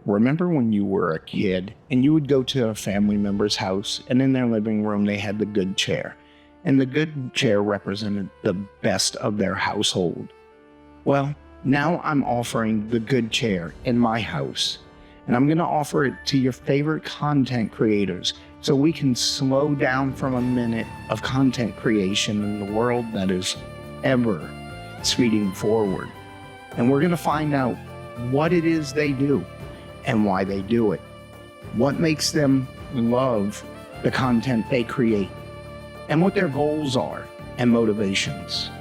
Remember when you were a kid and you would go to a family member's house and in their living room they had the good chair, and the good chair represented the best of their household? Well, now I'm offering the good chair in my house, and I'm going to offer it to your favorite content creators so we can slow down from a minute of content creation in the world that is ever speeding forward. And we're going to find out what it is they do and why they do it, what makes them love the content they create, and what their goals are and motivations.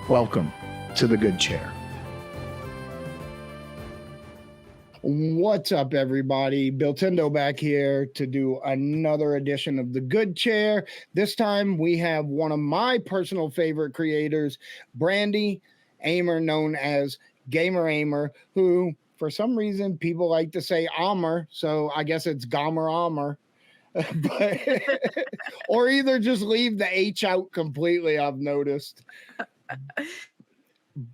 Welcome to the Good Chair. What's up, everybody? Bill Tindo back here to do another edition of the Good Chair. This time we have one of my personal favorite creators, Brandy Amer, known as Gamer Amer, who for some reason people like to say Amer, so I guess it's Gamer Amer. But, or either just leave the H out completely, I've noticed.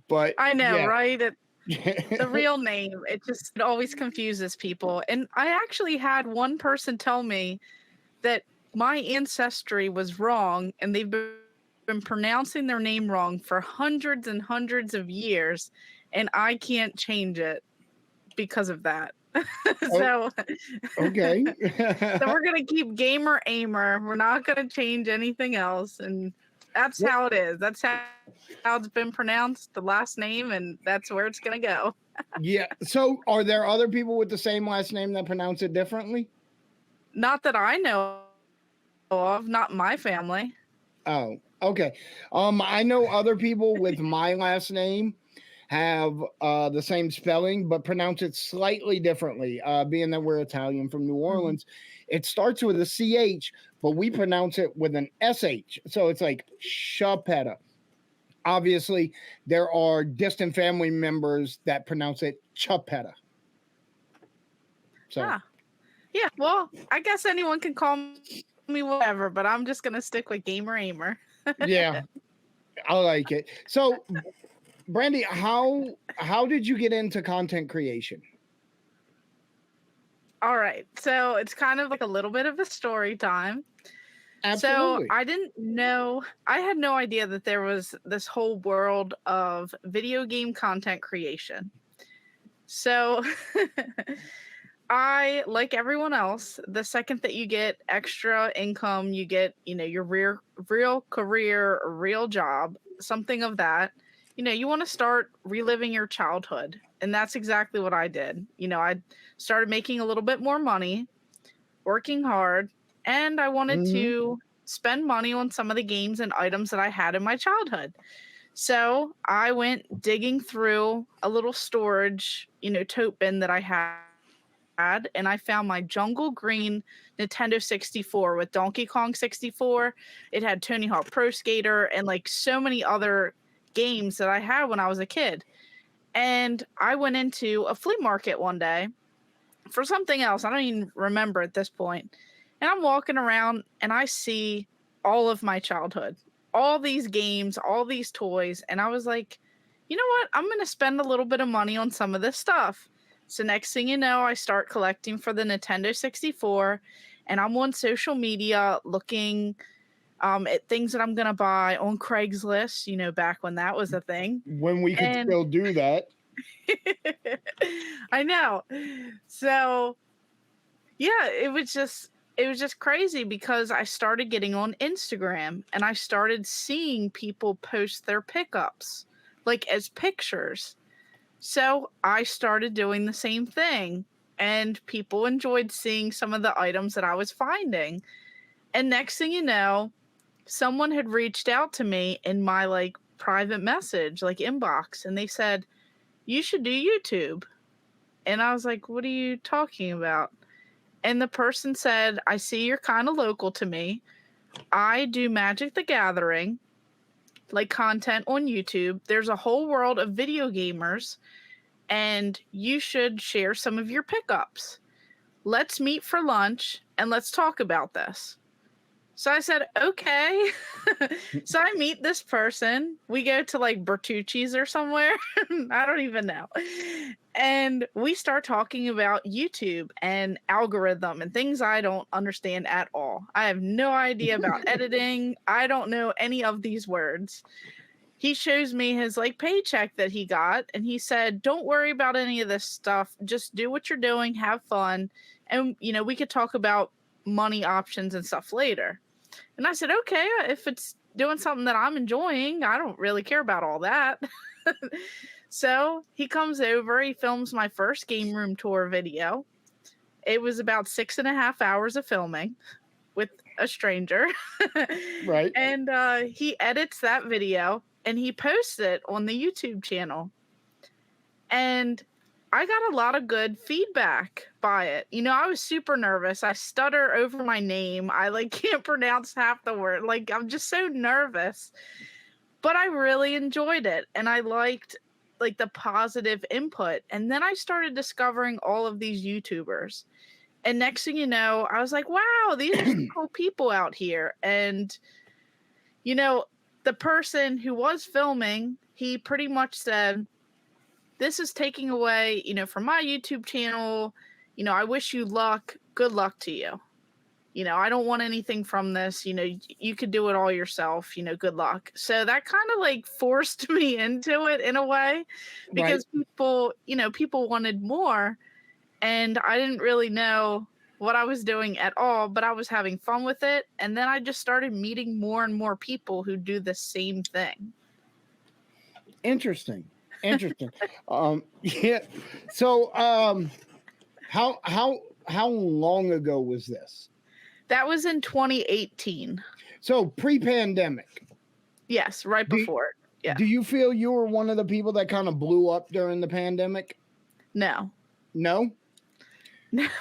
But I know, yeah. right? The real name, it always confuses people. And I actually had one person tell me that my ancestry was wrong and they've been pronouncing their name wrong for hundreds and hundreds of years, and I can't change it because of that. So okay. So we're gonna keep Gamer Amer. We're not gonna change anything else, and that's how it is. That's how it's been pronounced, the last name, and that's where it's gonna go. Yeah. So are there other people with the same last name that pronounce it differently? Not that I know of, not my family. Oh, okay. I know other people with my last name have the same spelling, but pronounce it slightly differently. Being that we're Italian from New Orleans, it starts with a CH, but we pronounce it with an SH. So it's like Chapetta. Obviously, there are distant family members that pronounce it Chapetta. So, yeah. Well, I guess anyone can call me whatever, but I'm just gonna stick with Gamer Amer. Yeah, I like it. So, Brandy, how did you get into content creation? All right, so it's kind of like a little bit of a story time. Absolutely. So I had no idea that there was this whole world of video game content creation. So I, like everyone else, the second that you get extra income, you get, your real career, or real job, something of that, you want to start reliving your childhood. And that's exactly what I did. I started making a little bit more money, working hard, and I wanted to spend money on some of the games and items that I had in my childhood. So I went digging through a little storage, tote bin that I had, and I found my jungle green Nintendo 64 with Donkey Kong 64. It had Tony Hawk Pro Skater and like so many other games that I had when I was a kid. And I went into a flea market one day for something else. I don't even remember at this point. And I'm walking around and I see all of my childhood, all these games, all these toys. And I was like, you know what? I'm going to spend a little bit of money on some of this stuff. So next thing you know, I start collecting for the Nintendo 64, and I'm on social media looking at things that I'm going to buy on Craigslist, back when that was a thing. When we could still do that. I know. So yeah, it was just crazy because I started getting on Instagram and I started seeing people post their pickups like as pictures. So I started doing the same thing, and people enjoyed seeing some of the items that I was finding. And next thing you know, someone had reached out to me in my like private message, like inbox, and they said, "You should do YouTube." And I was like, "What are you talking about?" And the person said, "I see you're kind of local to me. I do Magic the Gathering, like content on YouTube. There's a whole world of video gamers, and you should share some of your pickups. Let's meet for lunch and let's talk about this." So I said, okay. So I meet this person. We go to like Bertucci's or somewhere. I don't even know. And we start talking about YouTube and algorithm and things I don't understand at all. I have no idea about editing. I don't know any of these words. He shows me his like paycheck that he got, and he said, don't worry about any of this stuff. Just do what you're doing, have fun. And, we could talk about money options and stuff later. And I said, okay, if it's doing something that I'm enjoying, I don't really care about all that. So he comes over, he films my first game room tour video. It was about 6.5 hours of filming with a stranger. Right. And he edits that video and he posts it on the YouTube channel. And I got a lot of good feedback by it. I was super nervous. I stutter over my name. I like can't pronounce half the word. Like I'm just so nervous. But I really enjoyed it and I liked like the positive input. And then I started discovering all of these YouTubers. And next thing you know, I was like, wow, these are some cool people out here. And the person who was filming, he pretty much said, this is taking away, from my YouTube channel. I wish you luck. Good luck to you. I don't want anything from this. You could do it all yourself. Good luck. So that kind of like forced me into it in a way because people wanted more. And I didn't really know what I was doing at all, but I was having fun with it. And then I just started meeting more and more people who do the same thing. Interesting. Yeah. So, how long ago was this? That was in 2018. So pre-pandemic. Yes, right before it. Yeah. Do you feel you were one of the people that kind of blew up during the pandemic? No.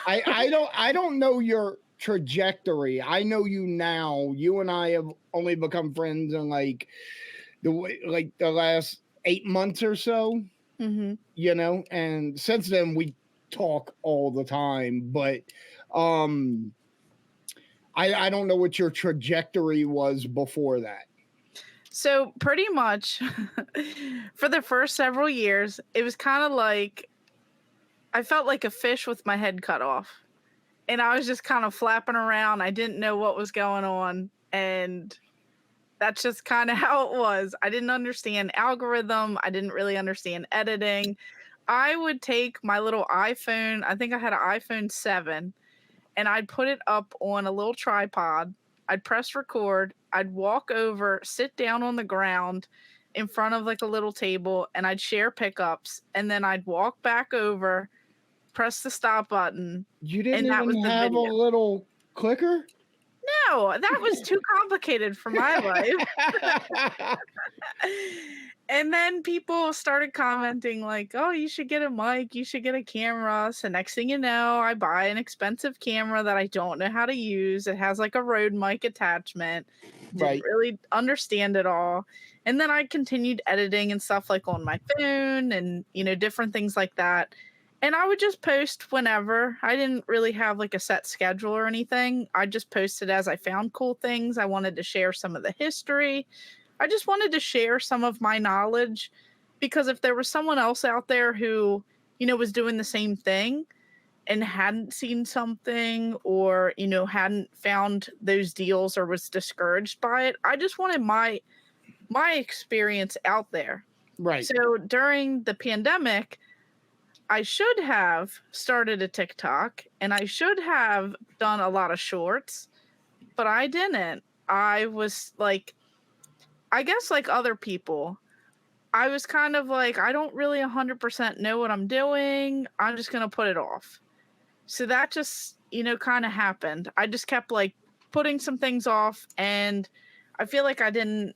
I don't know your trajectory. I know you now. You and I have only become friends in like the last 8 months or so. Mm-hmm. And since then we talk all the time, but I don't know what your trajectory was before that. So pretty much for the first several years, it was kind of like I felt like a fish with my head cut off. And I was just kind of flapping around. I didn't know what was going on. And that's just kind of how it was. I didn't understand algorithm. I didn't really understand editing. I would take my little iPhone. I think I had an iPhone 7. And I'd put it up on a little tripod. I'd press record. I'd walk over, sit down on the ground in front of like a little table, and I'd share pickups. And then I'd walk back over, press the stop button. You didn't even have a little clicker? No, that was too complicated for my life. And then people started commenting like, oh, you should get a mic, you should get a camera. So next thing you know, I buy an expensive camera that I don't know how to use. It has like a Rode mic attachment. Didn't really understand it all. And then I continued editing and stuff like on my phone and, different things like that. And I would just post whenever. I didn't really have like a set schedule or anything. I just posted as I found cool things. I wanted to share some of the history. I just wanted to share some of my knowledge because if there was someone else out there who, was doing the same thing and hadn't seen something or, hadn't found those deals or was discouraged by it, I just wanted my experience out there. Right. So during the pandemic, I should have started a TikTok and I should have done a lot of shorts, but I didn't. I was like, I guess like other people, I was kind of like, I don't really 100% know what I'm doing. I'm just going to put it off. So that just, kind of happened. I just kept like putting some things off and I feel like I didn't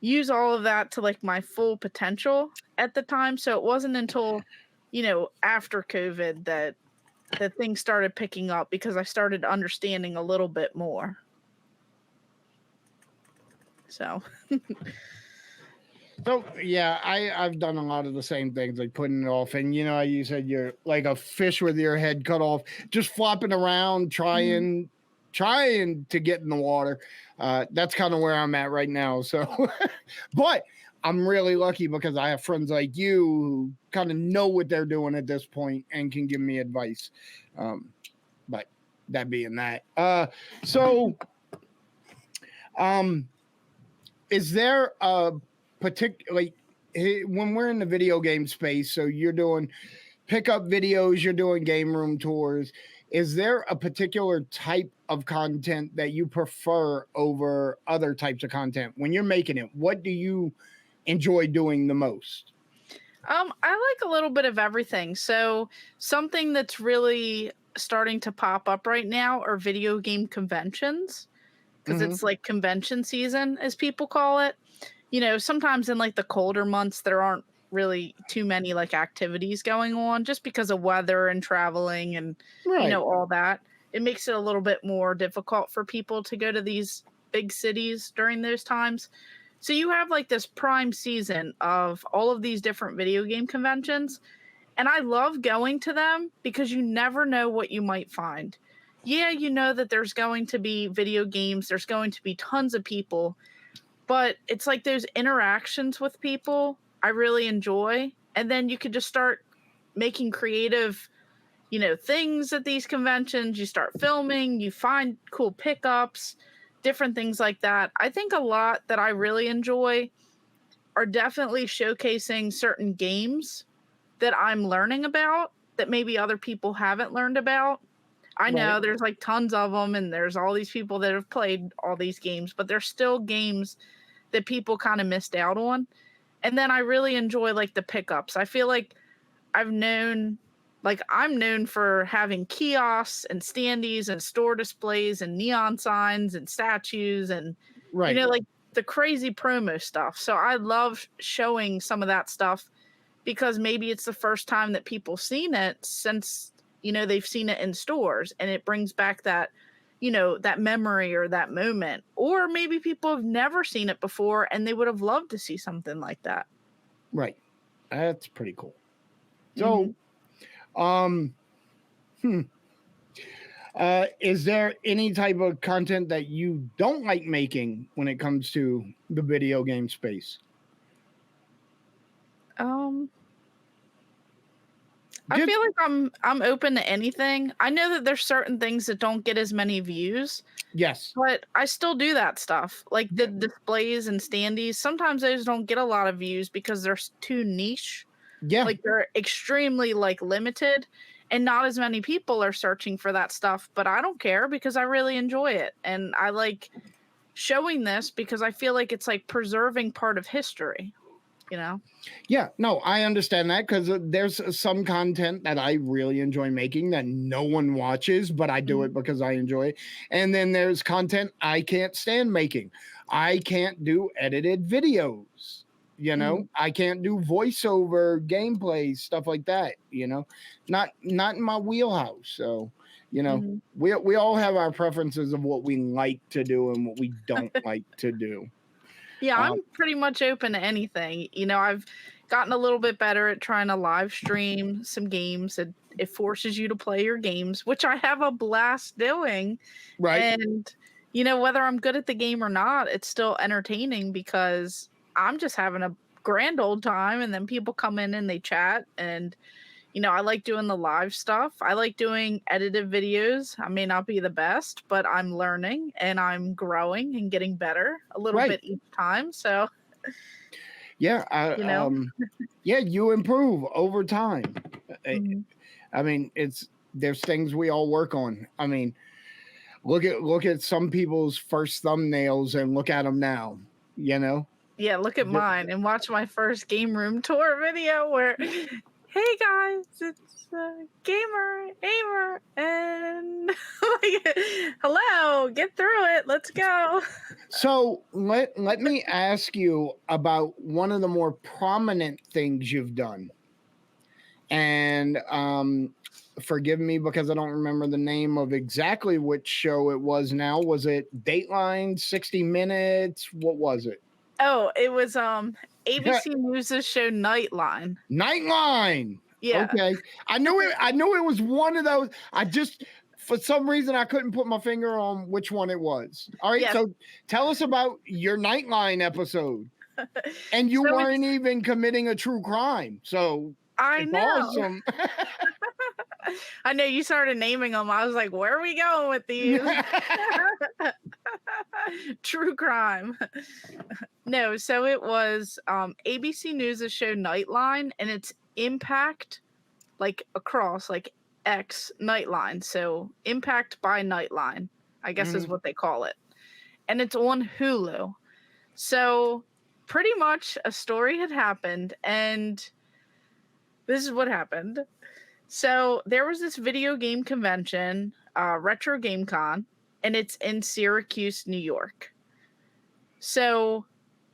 use all of that to like my full potential at the time. So it wasn't until, after COVID that things started picking up because I started understanding a little bit more. So yeah, I've done a lot of the same things, like putting it off. And you said you're like a fish with your head cut off, just flopping around, trying trying to get in the water. That's kind of where I'm at right now. So, but I'm really lucky because I have friends like you who kind of know what they're doing at this point and can give me advice. But that being that, so is there a particular, when we're in the video game space, so you're doing pickup videos, you're doing game room tours, is there a particular type of content that you prefer over other types of content when you're making it? What do you enjoy doing the most? I like a little bit of everything. So something that's really starting to pop up right now are video game conventions, because it's like convention season, as people call it. You know, sometimes in like the colder months, there aren't really too many like activities going on just because of weather and traveling and, you Right. know, all that. It makes it a little bit more difficult for people to go to these big cities during those times. So you have like this prime season of all of these different video game conventions. And I love going to them because you never know what you might find. Yeah, you know that there's going to be video games, there's going to be tons of people, but it's like those interactions with people I really enjoy. And then you could just start making creative, you know, things at these conventions. You start filming, you find cool pickups, different things like that. I think a lot that I really enjoy are definitely showcasing certain games that I'm learning about that maybe other people haven't learned about. I know Right. there's like tons of them and there's all these people that have played all these games, but there's still games that people kind of missed out on. And then I really enjoy like the pickups. I feel like I'm known for having kiosks and standees and store displays and neon signs and statues and Right. you know, like the crazy promo stuff. So I love showing some of that stuff because maybe it's the first time that people seen it since, you know, they've seen it in stores, and it brings back that, you know, that memory or that moment. Or maybe people have never seen it before and they would have loved to see something like that. Right. That's pretty cool. Mhm. So, is there any type of content that you don't like making when it comes to the video game space? I Just feel like I'm open to anything. I know that there's certain things that don't get as many views, yes. but I still do that stuff. Like the displays and standees, sometimes those don't get a lot of views because they're too niche. Yeah. Like they're extremely like limited and not as many people are searching for that stuff, but I don't care because I really enjoy it. And I like showing this because I feel like it's like preserving part of history, you know? Yeah, no, I understand that because there's some content that I really enjoy making that no one watches, but I do it because I enjoy it. And then there's content I can't stand making. I can't do edited videos, you know, I can't do voiceover gameplay, stuff like that, you know, not in my wheelhouse. So, you know, Mhm. we all have our preferences of what we like to do and what we don't like to do. Yeah, Um, I'm pretty much open to anything. You know, I've gotten a little bit better at trying to live stream some games. It forces you to play your games, which I have a blast doing. right. And, you know, whether I'm good at the game or not, it's still entertaining because I'm just having a grand old time. And then people come in and they chat. And, you know, I like doing the live stuff. I like doing edited videos. I may not be the best, but I'm learning and I'm growing and getting better a little Right. bit each time. So, Yeah, you know, yeah, you improve over time. mhm. I mean, there's things we all work on. I mean, look at some people's first thumbnails and look at them now. You know, Yeah, look at mine and watch my first game room tour video where, hey guys, it's gamer, and like, hello, get through it, let's go. so let me ask you about one of the more prominent things you've done, and forgive me because I don't remember the name of exactly which show it was now. Was it Dateline, 60 Minutes? What was it? Oh, it was ABC News' show Nightline. Nightline. Yeah. Okay. I knew it was one of those. I just For some reason, I couldn't put my finger on which one it was. All right, Yes. so tell us about your Nightline episode. And you So weren't even committing a true crime. So I it's know. awesome. I know you started naming them. I was like, where are we going with these? True crime. No, so it was ABC News' show Nightline, and it's Impact, like across, like X Nightline. So Impact by Nightline, I guess is what they call it. And it's on Hulu. So pretty much a story had happened, and this is what happened. So there was this video game convention, Retro Game Con, and it's in Syracuse, New York. So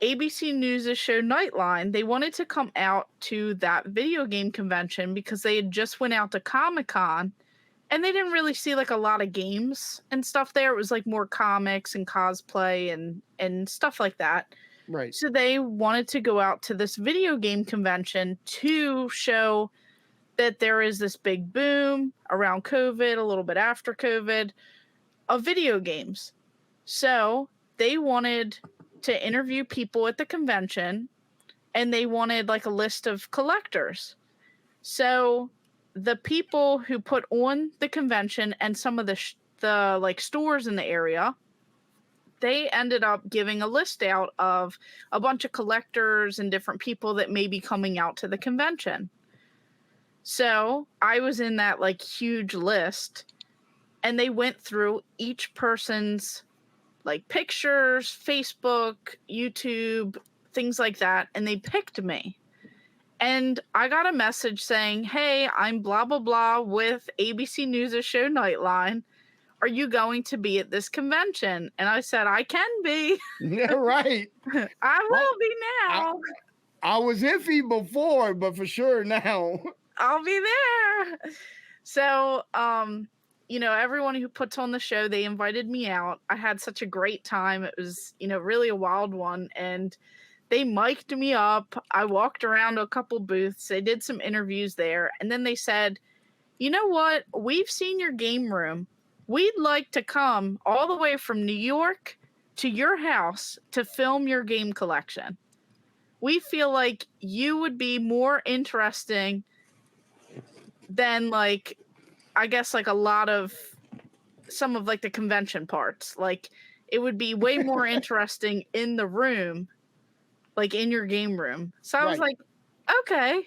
ABC News' show Nightline, they wanted to come out to that video game convention because they had just went out to Comic-Con, and they didn't really see like a lot of games and stuff there. It was like more comics and cosplay and stuff like that. Right. So they wanted to go out to this video game convention to show that there is this big boom around COVID, a little bit after COVID, of video games. So they wanted to interview people at the convention, and they wanted like a list of collectors. So the people who put on the convention and some of the like stores in the area, they ended up giving a list out of a bunch of collectors and different people that may be coming out to the convention. So I was in that like huge list, and they went through each person's like pictures, Facebook, YouTube, things like that, and they picked me. And I got a message saying, hey, I'm blah, blah, blah with ABC News' show Nightline. Are you going to be at this convention? And I said, I can be. Yeah, right. I will be now. I was iffy before, but for sure now. I'll be there. So, everyone who puts on the show, they invited me out. I had such a great time. It was, really a wild one. And they mic'd me up. I walked around a couple booths. They did some interviews there. And then they said, you know what? We've seen your game room. We'd like to come all the way from New York to your house to film your game collection. We feel like you would be more interesting than like, I guess like a lot of some of like the convention parts. Like it would be way more interesting in the room, like in your game room. So I was like, okay.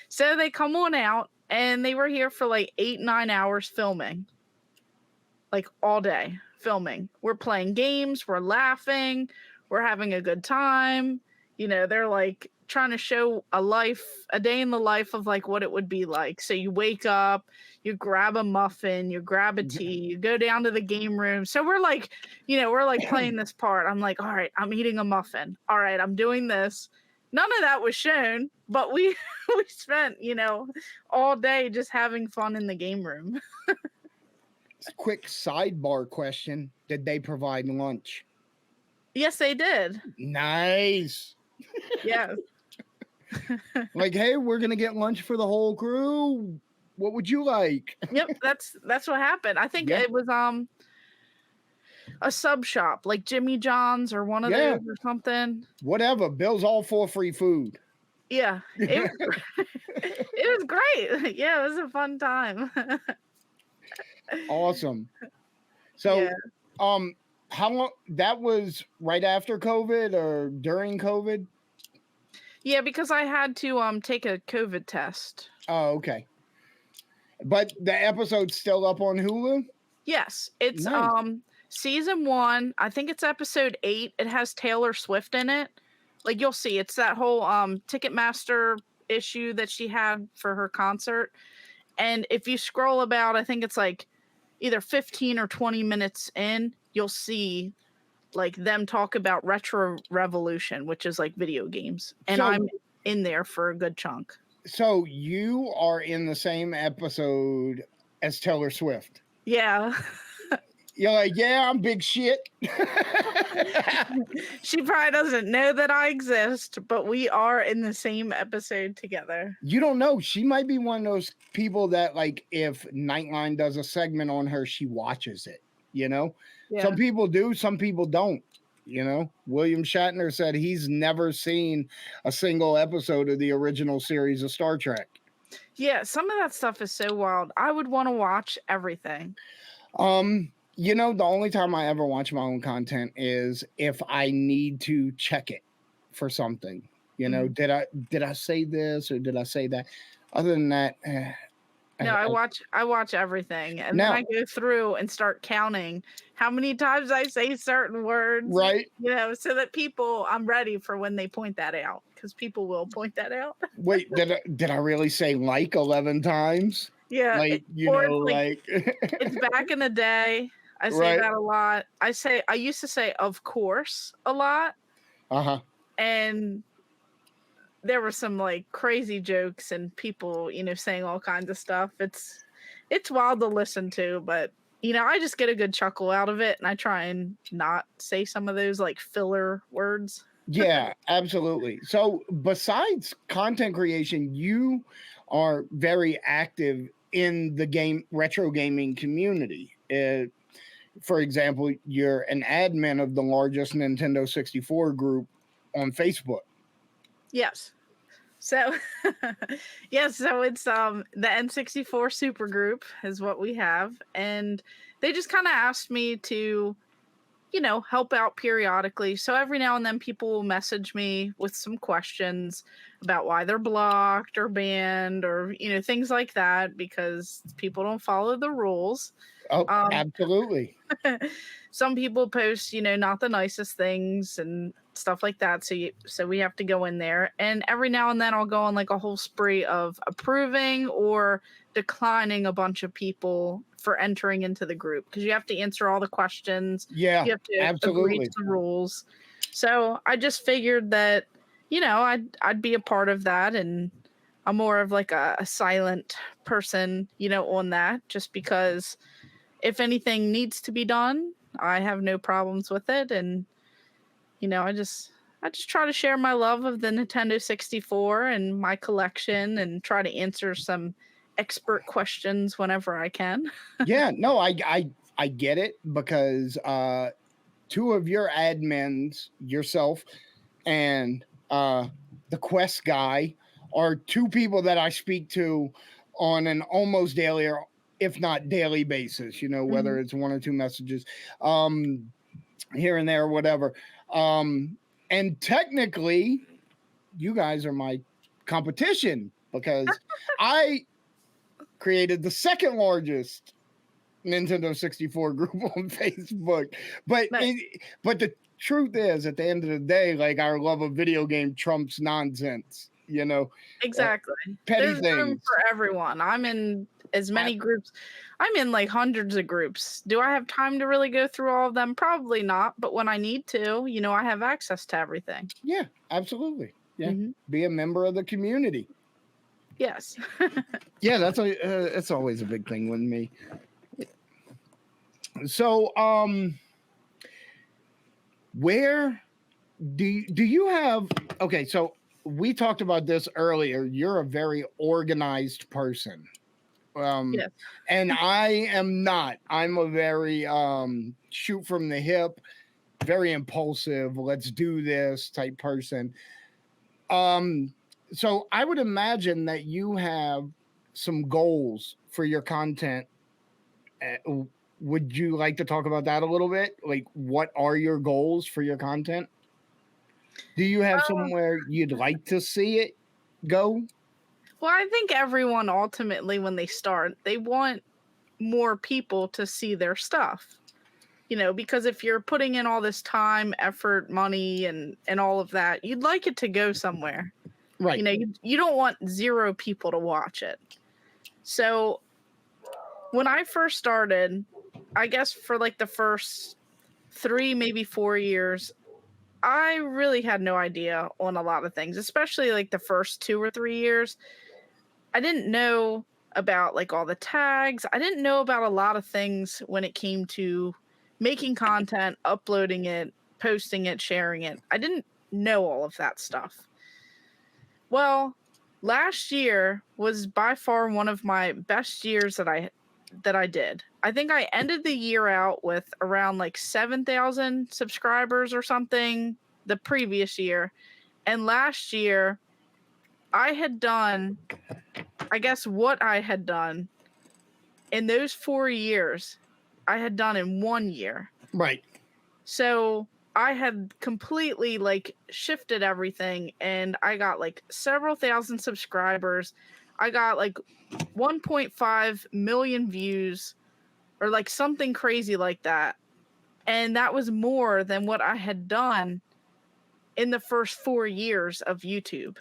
So they come on out, and they were here for like 8-9 hours filming, like all day filming. We're playing games, we're laughing, we're having a good time. They're like trying to show a day in the life of like what it would be like. So you wake up, you grab a muffin, you grab a tea, you go down to the game room. So we're like, playing this part. I'm like, all right, I'm eating a muffin. All right, I'm doing this. None of that was shown, but we spent, all day just having fun in the game room. Quick sidebar question. Did they provide lunch? Yes, they did. Nice. Yes. Like, hey, we're gonna get lunch for the whole crew. What would you like? Yep, that's what happened. I think it was a sub shop like Jimmy John's or one of those or something. Whatever. Bill's all for free food. Yeah, it was great. Yeah, it was a fun time. Awesome. So, how long? That was right after COVID or during COVID? Yeah, because I had to take a COVID test. Oh, okay. But the episode's still up on Hulu? Yes, it's season 1. I think it's episode 8. It has Taylor Swift in it. Like you'll see, it's that whole Ticketmaster issue that she had for her concert. And if you scroll about, I think it's like either 15 or 20 minutes in, you'll see like them talk about Retro Revolution, which is like video games. And I'm in there for a good chunk. So you are in the same episode as Taylor Swift. Yeah. You're like, yeah, I'm big shit. She probably doesn't know that I exist, but we are in the same episode together. You don't know. She might be one of those people that, like, if Nightline does a segment on her, she watches it. You know, some people do, some people don't. You know, William Shatner said he's never seen a single episode of the original series of Star Trek. Yeah, some of that stuff is so wild. I would want to watch everything. You know, the only time I ever watch my own content is if I need to check it for something. You know, did I say this or did I say that? Other than that, no, I watch everything, and then I go through and start counting how many times I say certain words, right? You know, so that I'm ready for when they point that out, because people will point that out. Wait, did I really say like 11 times? Yeah, like it's back in the day. I say that a lot. I used to say of course a lot. And there were some like crazy jokes and people, you know, saying all kinds of stuff. It's wild to listen to, but you know, I just get a good chuckle out of it, and I try and not say some of those like filler words. Yeah, absolutely. So besides content creation, you are very active in the retro gaming community. For example, you're an admin of the largest Nintendo 64 group on Facebook. Yes. So, so it's the N64 super group is what we have, and they just kind of asked me to, you know, help out periodically. So every now and then people will message me with some questions about why they're blocked or banned or, you know, things like that, because people don't follow the rules. Oh, absolutely. Some people post, you know, not the nicest things and stuff like that. So we have to go in there, and every now and then I'll go on like a whole spree of approving or declining a bunch of people for entering into the group, because you have to answer all the questions. Yeah, you have to absolutely agree to the rules. So I just figured that, you know, I'd be a part of that, and I'm more of like a silent person, you know, on that, just because if anything needs to be done, I have no problems with it. And, you know, I just try to share my love of the Nintendo 64 and my collection, and try to answer some expert questions whenever I can. Yeah, no, I get it, because two of your admins, yourself and the Quest guy, are two people that I speak to on an almost daily, or if not daily basis, you know, whether it's one or two messages here and there, whatever. And technically, you guys are my competition, because I created the second largest Nintendo 64 group on Facebook. But but the truth is, at the end of the day, like, our love of video game trumps nonsense, you know. Exactly. Petty There's things room for everyone. I'm in as many groups. I'm in like hundreds of groups. Do I have time to really go through all of them? Probably not. But when I need to, you know, I have access to everything. Yeah, absolutely. Yeah, be a member of the community. Yes. Yeah, that's always a big thing with me. So, where do you have? Okay, so we talked about this earlier. You're a very organized person. Yes. And I am not. I'm a very shoot from the hip, very impulsive, let's do this type person. So I would imagine that you have some goals for your content. Would you like to talk about that a little bit? Like, what are your goals for your content? Do you have somewhere you'd like to see it go? Well, I think everyone ultimately, when they start, they want more people to see their stuff. You know, because if you're putting in all this time, effort, money, and all of that, you'd like it to go somewhere. Right. You know, you don't want 0 people to watch it. So when I first started, I guess for like the first 3, maybe 4 years, I really had no idea on a lot of things, especially like the first 2 or 3 years. I didn't know about like all the tags. I didn't know about a lot of things when it came to making content, uploading it, posting it, sharing it. I didn't know all of that stuff. Well, last year was by far one of my best years that I did. I think I ended the year out with around like 7,000 subscribers or something the previous year. And last year I had done, I guess what I had done in those 4 years, I had done in 1 year. Right. So I had completely like shifted everything, and I got like several thousand subscribers. I got like 1.5 million views or like something crazy like that. And that was more than what I had done in the first 4 years of YouTube.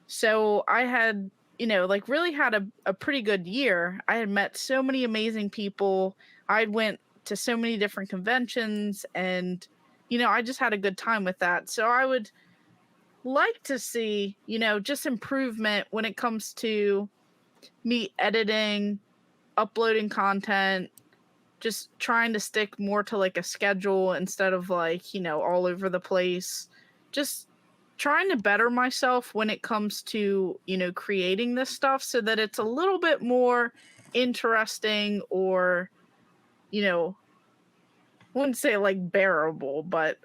So I had, like really had a pretty good year. I had met so many amazing people. I went to so many different conventions, and, I just had a good time with that. So I would like to see, just improvement when it comes to me editing, uploading content, just trying to stick more to like a schedule instead of like, all over the place. Just trying to better myself when it comes to, creating this stuff so that it's a little bit more interesting or, wouldn't say like bearable, but,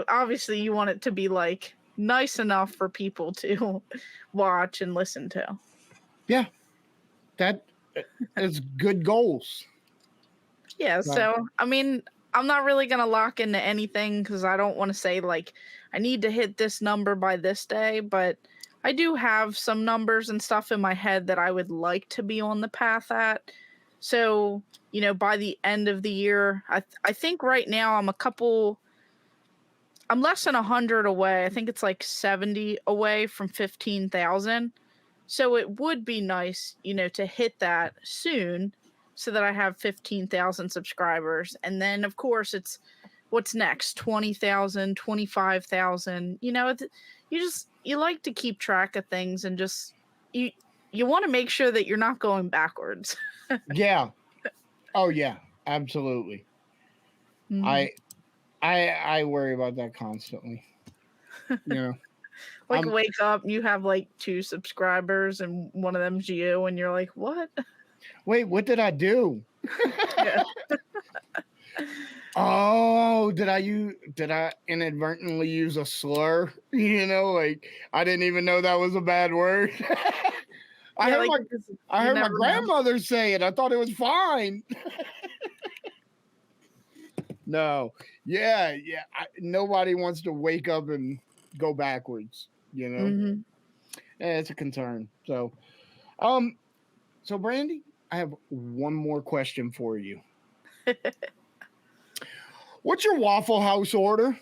obviously you want it to be like nice enough for people to watch and listen to. Yeah. That is good goals. Yeah, so I mean, I'm not really gonna lock into anything because I don't want to say like I need to hit this number by this day, but I do have some numbers and stuff in my head that I would like to be on the path at. So, by the end of the year, I think right now I'm less than 100 away. I think it's like 70 away from 15,000. So it would be nice, to hit that soon so that I have 15,000 subscribers. And then, of course, it's what's next, 20,000, 25,000. You like to keep track of things and just you want to make sure that you're not going backwards. Yeah. Oh yeah, absolutely. Mhm. I worry about that constantly. Like wake up, you have like 2 subscribers and one of them's you, and you're like, what? Wait, what did I do? Yeah. Oh, did I inadvertently use a slur? Like I didn't even know that was a bad word. I heard my grandmother say it. I thought it was fine. No. Yeah. Nobody wants to wake up and go backwards, Mhm. It's a concern. So Brandy, I have one more question for you. What's your Waffle House order?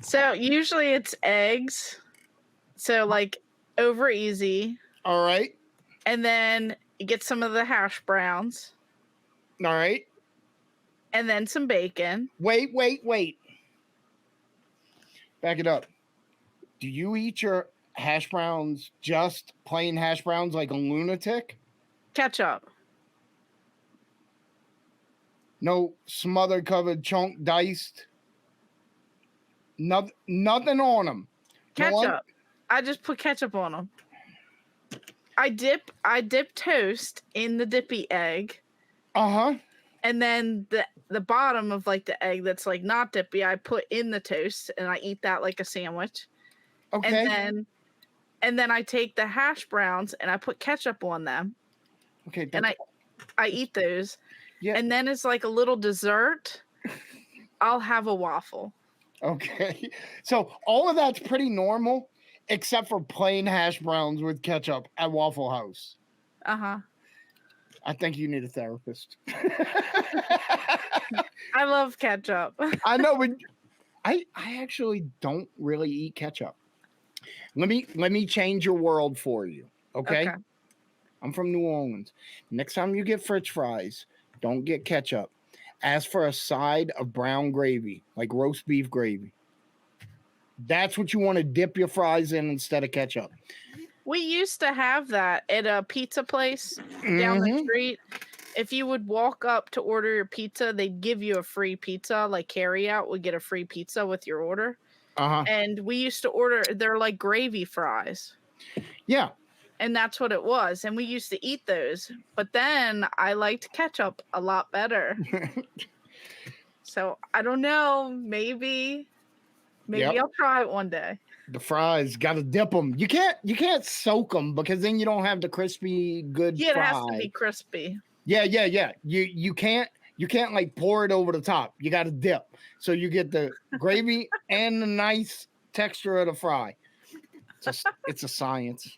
So usually it's eggs. So like over easy. All right. And then you get some of the hash browns. All right. And then some bacon. Wait. Back it up. Do you eat your hash browns just plain hash browns like a lunatic? Ketchup. No smothered covered chunk diced? Nothing on them. Ketchup. I just put ketchup on them. I dip toast in the dippy egg. Uh-huh. And then the bottom of like the egg that's like not dippy, I put in the toast and I eat that like a sandwich. Okay. And then I take the hash browns and I put ketchup on them. Okay. And I eat those. Yeah. And then as like a little dessert, I'll have a waffle. Okay. So all of that's pretty normal, except for plain hash browns with ketchup at Waffle House. Uh-huh. I think you need a therapist. I love ketchup. I know, but I actually don't really eat ketchup. Let me change your world for you. Okay? I'm from New Orleans. Next time you get French fries, don't get ketchup. Ask for a side of brown gravy, like roast beef gravy. That's what you want to dip your fries in instead of ketchup. We used to have that at a pizza place down the street. if you would walk up to order your pizza, they'd give you a free pizza, like carry out would get a free pizza with your order. Uh-huh. And we used to order, they're like gravy fries. Yeah. And that's what it was. And we used to eat those. But then I liked ketchup a lot better. So I don't know. Maybe Yep. I'll try it one day. The fries, got to dip them. You can't soak them because then you don't have the crispy good Yeah, it fry. has to be crispy. Yeah. You can't like pour it over the top. You got to dip. So you get the gravy and the nice texture of the fry. It's a science.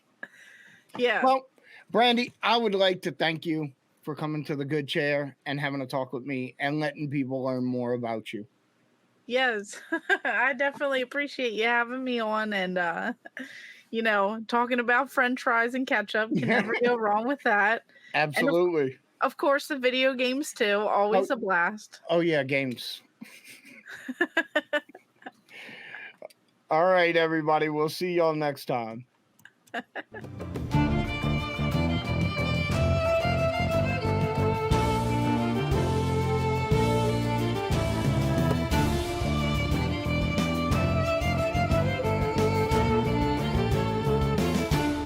Yeah. Well, Brandy, I would like to thank you for coming to the Good Chair and having a talk with me and letting people learn more about you. Yes, I definitely appreciate you having me on, and talking about French fries and ketchup can never go wrong with that. Absolutely. And of course, the video games too, always a blast. Oh yeah, games. All right, everybody. We'll see y'all next time.